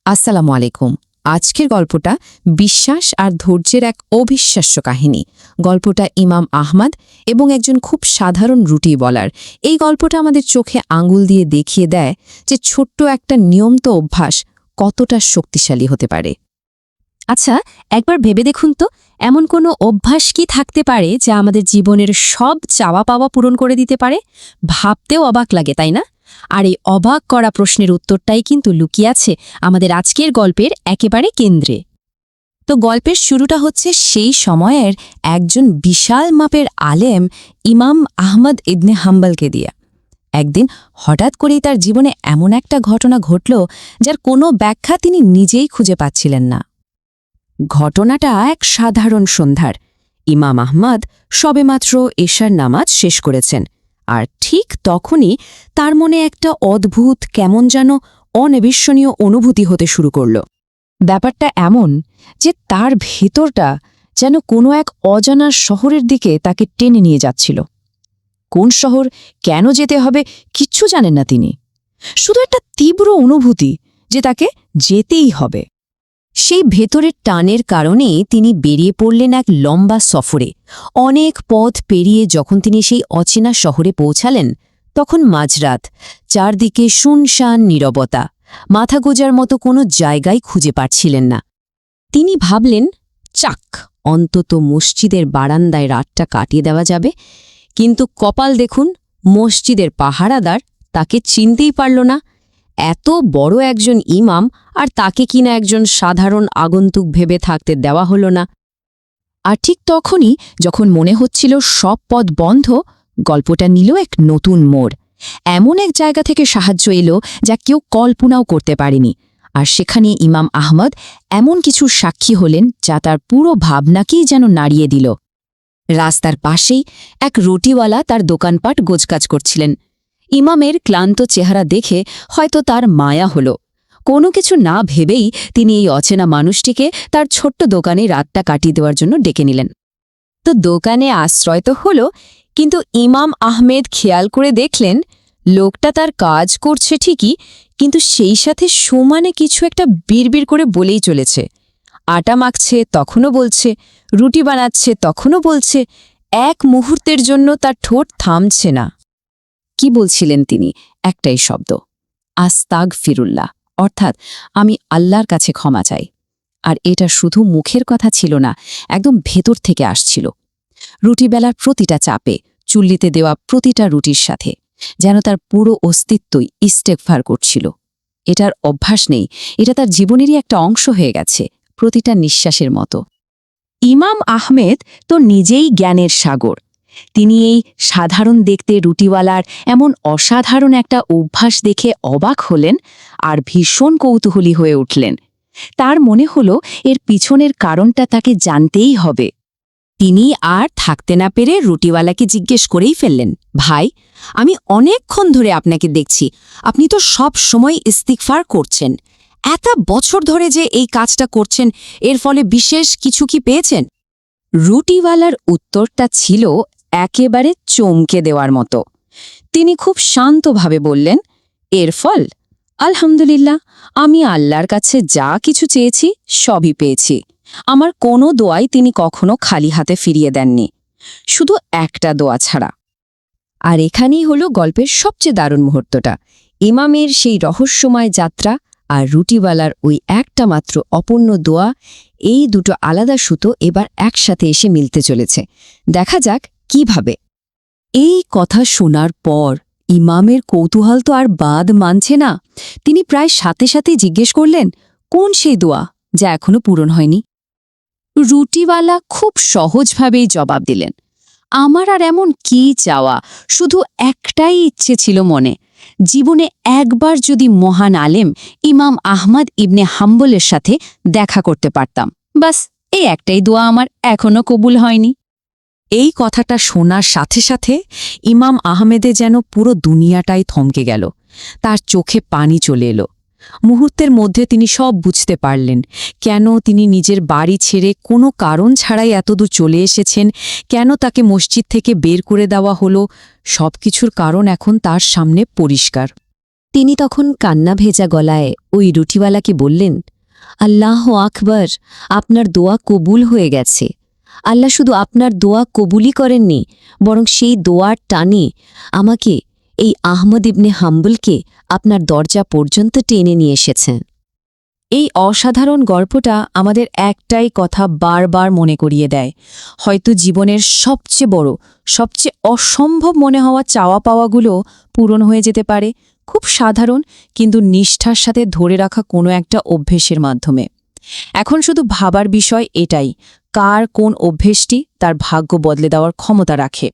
আসসালামু আলাইকুম। আজকের গল্পটা বিশ্বাস আর ধৈর্যের এক অবিশ্বাস্য কাহিনী। গল্পটা ইমাম আহমদ এবং একজন খুব সাধারণ রুটি বলার। এই গল্পটা আমাদের চোখে আঙুল দিয়ে দেখিয়ে দেয় যে ছোট্ট একটা নিয়মিত অভ্যাস কতটা শক্তিশালী হতে পারে। আচ্ছা, একবার ভেবে দেখুন তো, এমন কোনো অভ্যাস কি থাকতে পারে যা আমাদের জীবনের সব চাওয়া পাওয়া পূরণ করে দিতে পারে? ভাবতেও অবাক লাগে, তাই না? আর এই অবাক করা প্রশ্নের উত্তরটাই কিন্তু লুকিয়ে আছে আমাদের আজকের গল্পের একেবারে কেন্দ্রে। তো গল্পের শুরুটা হচ্ছে সেই সময়ের একজন বিশাল মাপের আলেম ইমাম আহমদ ইবনে হাম্বলকে দিয়ে। একদিন হঠাৎ করেই তার জীবনে এমন একটা ঘটনা ঘটল যার কোনো ব্যাখ্যা তিনি নিজেই খুঁজে পাচ্ছিলেন না। ঘটনাটা এক সাধারণ সন্ধ্যার। ইমাম আহমদ সবেমাত্র এশার নামাজ শেষ করেছেন, আর ঠিক তখনই তার মনে একটা অদ্ভুত কেমন যেন অনির্বচনীয় অনুভূতি হতে শুরু করল। ব্যাপারটা এমন যে তার ভেতরটা যেন কোনো এক অজানা শহরের দিকে তাকে টেনে নিয়ে যাচ্ছিল। কোন শহর, কেন যেতে হবে কিচ্ছু জানেন না তিনি, শুধু একটা তীব্র অনুভূতি যে তাকে যেতেই হবে। সেই ভেতরের টানের কারণে তিনি বেরিয়ে পড়লেন এক লম্বা সফরে। অনেক পথ পেরিয়ে যখন তিনি সেই অচেনা শহরে পৌঁছালেন, তখন মাঝরাত, চারদিকে শুনশান নীরবতা, মাথা গোজার মতো কোনো জায়গায় খুঁজে পাচ্ছিলেন না। তিনি ভাবলেন, চাক, অন্তত মসজিদের বারান্দায় রাতটা কাটিয়ে দেওয়া যাবে। কিন্তু কপাল দেখুন, মসজিদের পাহারাদার তাকে চিনতেই পারল না। এত বড় একজন ইমাম, আর তাকে কিনা একজন সাধারণ আগন্তুক ভেবে থাকতে দেওয়া হল না। আর ঠিক তখনই যখন মনে হচ্ছিল সব পথ বন্ধ, গল্পটা নিল এক নতুন মোড়। এমন এক জায়গা থেকে সাহায্য এলো যা কেউ কল্পনাও করতে পারেনি। আর সেখানে ইমাম আহমদ এমন কিছু সাক্ষী হলেন যা তার পুরো ভাবনাকেই যেন নাড়িয়ে দিল। রাস্তার পাশেই এক রুটিওয়ালা তার দোকানপাট গোছগাছ করছিলেন। ইমামের ক্লান্ত চেহারা দেখে হয়তো তার মায়া হল। কোনো কিছু না ভেবেই তিনি এই অচেনা মানুষটিকে তার ছোট্ট দোকানে রাতটা কাটিয়ে দেওয়ার জন্য ডেকে নিলেন। তো দোকানে আশ্রয় তো হল, কিন্তু ইমাম আহমেদ খেয়াল করে দেখলেন লোকটা তার কাজ করছে ঠিকই, কিন্তু সেই সাথে সমানে কিছু একটা বিড়বিড় করে বলেই চলেছে। আটা মাখছে তখনও বলছে, রুটি বানাচ্ছে তখনও বলছে। এক মুহূর্তের জন্য তার ঠোঁট থামছে না। কি বলছিলেন তিনি? একটাই শব্দ, আস্তাগফিরুল্লাহ, অর্থাৎ আমি আল্লাহর কাছে ক্ষমা চাই। আর এটা শুধু মুখের কথা ছিল না, একদম ভেতর থেকে আসছিল। রুটি বেলার প্রতিটা চাপে, চুল্লিতে দেওয়া প্রতিটা রুটির সাথে যেন তার পুরো অস্তিত্বই ইস্তেগফার করছিল। এটার অভ্যাস নেই, এটা তার জীবনেরই একটা অংশ হয়ে গেছে, প্রতিটা নিঃশ্বাসের মতো। ইমাম আহমেদ তো নিজেই জ্ঞানের সাগর। তিনি এই সাধারণ দেখতে রুটিওয়ালার এমন অসাধারণ একটা অভ্যাস দেখে অবাক হলেন আর ভীষণ কৌতূহলী হয়ে উঠলেন। তার মনে হল এর পিছনের কারণটা তাকে জানতেই হবে। তিনি আর থাকতে না পেরে রুটিওয়ালাকে জিজ্ঞেস করেই ফেললেন, ভাই, আমি অনেকক্ষণ ধরে আপনাকে দেখছি, আপনি তো সব সময় ইস্তিগফার করছেন। এত বছর ধরে যে এই কাজটা করছেন, এর ফলে বিশেষ কিছু কি পেয়েছেন? রুটিওয়ালার উত্তরটা ছিল একেবারে চমকে দেওয়ার মতো। তিনি খুব শান্তভাবে বললেন, এর ফল? আলহামদুলিল্লাহ, আমি আল্লাহর কাছে যা কিছু চেয়েছি সবই পেয়েছি। আমার কোনো দোয়াই তিনি কখনো খালি হাতে ফিরিয়ে দেননি, শুধু একটা দোয়া ছাড়া। আর এখানেই হলো গল্পের সবচেয়ে দারুণ মুহূর্তটা। ইমামের সেই রহস্যময় যাত্রা আর রুটিওয়ালার ওই একটা মাত্র অপূর্ণ দোয়া, এই দুটো আলাদা সুতো এবার একসাথে এসে মিলতে চলেছে। দেখা যাক কিভাবে। এই কথা শোনার পর ইমামের কৌতূহল তো আর বাদ মানছে না। তিনি প্রায় সাথে সাথে জিজ্ঞেস করলেন, কোন সেই দোয়া যা এখনো পূরণ হয়নি? রুটিওয়ালা খুব সহজভাবেই জবাব দিলেন, আমার আর এমন কি চাওয়া, শুধু একটাই ইচ্ছে ছিল মনে, জীবনে একবার যদি মহান আলেম ইমাম আহমদ ইবনে হাম্বলের সাথে দেখা করতে পারতাম। বাস, এই একটাই দোয়া আমার এখনো কবুল হয়নি। এই কথাটা শোনার সাথে সাথে ইমাম আহমেদে যেন পুরো দুনিয়াটাই থমকে গেল। তার চোখে পানি চলে এলো। মুহূর্তের মধ্যে তিনি সব বুঝতে পারলেন, কেন তিনি নিজের বাড়ি ছেড়ে কোনো কারণ ছাড়াই এতদূর চলে এসেছেন, কেন তাকে মসজিদ থেকে বের করে দেওয়া হলো। সবকিছুর কারণ এখন তার সামনে পরিষ্কার। তিনি তখন কান্না ভেজা গলায় ওই রুটিওয়ালাকে বললেন, আল্লাহ আকবার, আপনার দোয়া কবুল হয়ে গেছে। আল্লাহ শুধু আপনার দোয়া কবুলই করেননি, বরং সেই দোয়ার টানে আমাকে, এই আহমদ ইবনে হাম্বলকে আপনার দরজা পর্যন্ত টেনে নিয়ে এসেছেন। এই অসাধারণ গল্পটা আমাদের একটাই কথা বারবার মনে করিয়ে দেয়, হয়তো জীবনের সবচেয়ে বড়, সবচেয়ে অসম্ভব মনে হওয়া চাওয়া পাওয়াগুলো পূরণ হয়ে যেতে পারে খুব সাধারণ কিন্তু নিষ্ঠার সাথে ধরে রাখা কোনো একটা অভ্যেসের মাধ্যমে। এখন শুধু ভাবার বিষয় এটাই, কার কোন অভ্যেসটি তার ভাগ্য বদলে দেওয়ার ক্ষমতা রাখে।